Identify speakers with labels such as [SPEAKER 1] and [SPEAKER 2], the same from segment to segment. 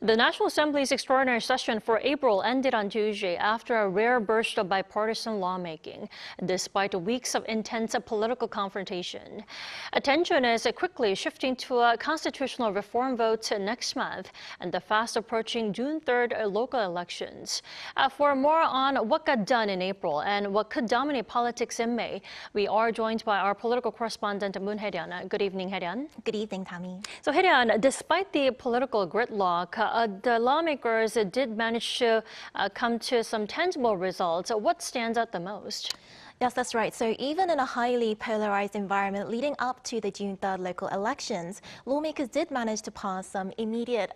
[SPEAKER 1] The National Assembly's extraordinary session for April ended on Tuesday after a rare burst of bipartisan lawmaking, despite weeks of intense political confrontation. Attention is quickly shifting to a constitutional reform vote next month and the fast-approaching June 3rd local elections. For more on what got done in April and what could dominate politics in May, we are joined by our political correspondent, Moon Hye-ryeon. Good evening, Hye-ryeon.
[SPEAKER 2] Good evening, Dami.
[SPEAKER 1] So, Hye-ryeon, despite the political gridlock, the lawmakers did manage to come to some tangible results. What stands out the most?
[SPEAKER 2] Yes, that's right. So even in a highly polarized environment leading up to the June 3rd local elections, lawmakers did manage to pass some immediate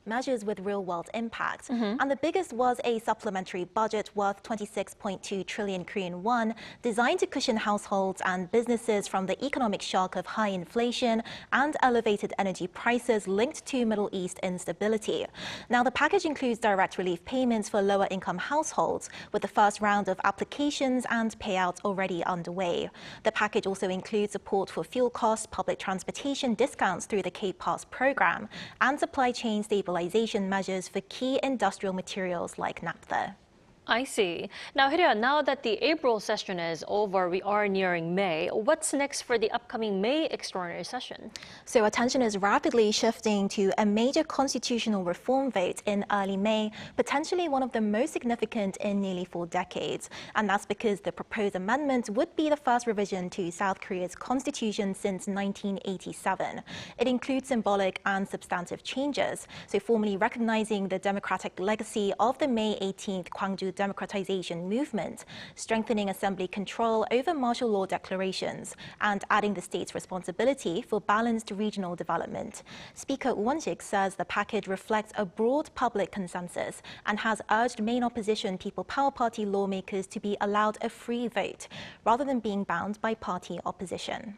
[SPEAKER 2] measures with real-world impact. And the biggest was a supplementary budget worth 26.2 trillion Korean won, designed to cushion households and businesses from the economic shock of high inflation and elevated energy prices linked to Middle East instability. Now, the package includes direct relief payments for lower-income households, with the first round of applications and payouts already underway. The package also includes support for fuel costs, public transportation discounts through the K-Pass program, and supply chain stabilization measures for key industrial materials like naphtha.
[SPEAKER 1] I see. Now, Hye-ryeon, now that the April session is over, we are nearing May. What's next for the upcoming May extraordinary session?
[SPEAKER 2] So attention is rapidly shifting to a major constitutional reform vote in early May, potentially one of the most significant in nearly 4 decades. And that's because the proposed amendment would be the first revision to South Korea's constitution since 1987. It includes symbolic and substantive changes, so formally recognizing the democratic legacy of the May 18th Gwangju democratization movement, strengthening assembly control over martial law declarations, and adding the state's responsibility for balanced regional development. Speaker Won-sik says the package reflects a broad public consensus and has urged main opposition People Power Party lawmakers to be allowed a free vote, rather than being bound by party opposition.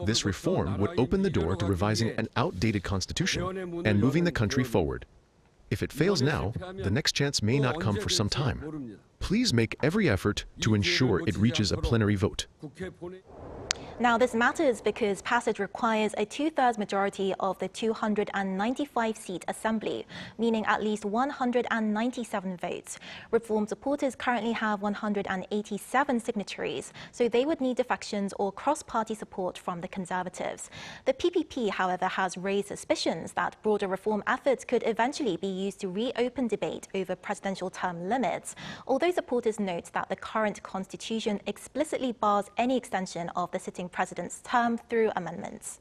[SPEAKER 3] This reform would open the door to revising an outdated constitution and moving the country forward. If it fails now, the next chance may not come for some time. Please make every effort to ensure it reaches a plenary vote.
[SPEAKER 2] Now, this matters because passage requires a 2/3 majority of the 295-seat assembly, meaning at least 197 votes. Reform supporters currently have 187 signatories, so they would need defections or cross-party support from the Conservatives. The PPP, however, has raised suspicions that broader reform efforts could eventually be used to reopen debate over presidential term limits, although supporters note that the current constitution explicitly bars any extension of the sitting president's term through amendments.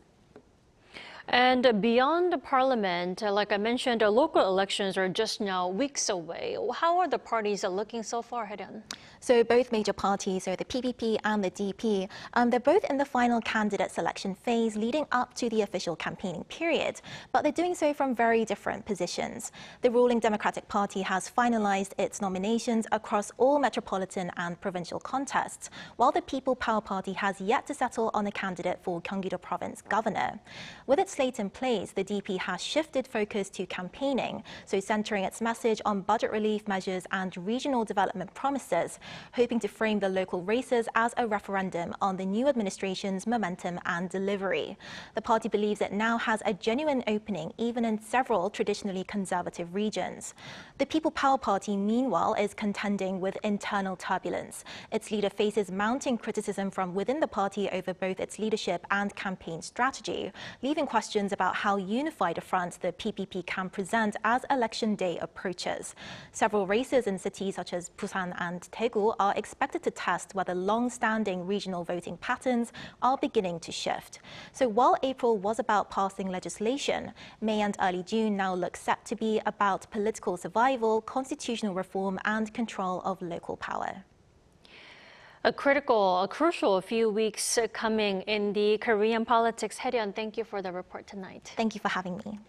[SPEAKER 1] And beyond Parliament, like I mentioned, local elections are just now weeks away. How are the parties looking so far, Hye-ryeon?
[SPEAKER 2] So both major parties, so the PPP and the DP, they're both in the final candidate selection phase leading up to the official campaigning period, but they're doing so from very different positions. The ruling Democratic Party has finalized its nominations across all metropolitan and provincial contests, while the People Power Party has yet to settle on a candidate for Gyeonggi-do Province governor. With its slate in place, the DP has shifted focus to campaigning, so centering its message on budget relief measures and regional development promises, hoping to frame the local races as a referendum on the new administration's momentum and delivery. The party believes it now has a genuine opening even in several traditionally conservative regions. The People Power Party, meanwhile, is contending with internal turbulence. Its leader faces mounting criticism from within the party over both its leadership and campaign strategy, leaving questions about how unified a front the PPP can present as election day approaches. Several races in cities such as Busan and Daegu are expected to test whether long-standing regional voting patterns are beginning to shift. So while April was about passing legislation, May and early June now look set to be about political survival, constitutional reform, and control of local power.
[SPEAKER 1] A crucial few weeks coming in the Korean politics. Hye-ryeon, thank you for the report tonight.
[SPEAKER 2] Thank you for having me.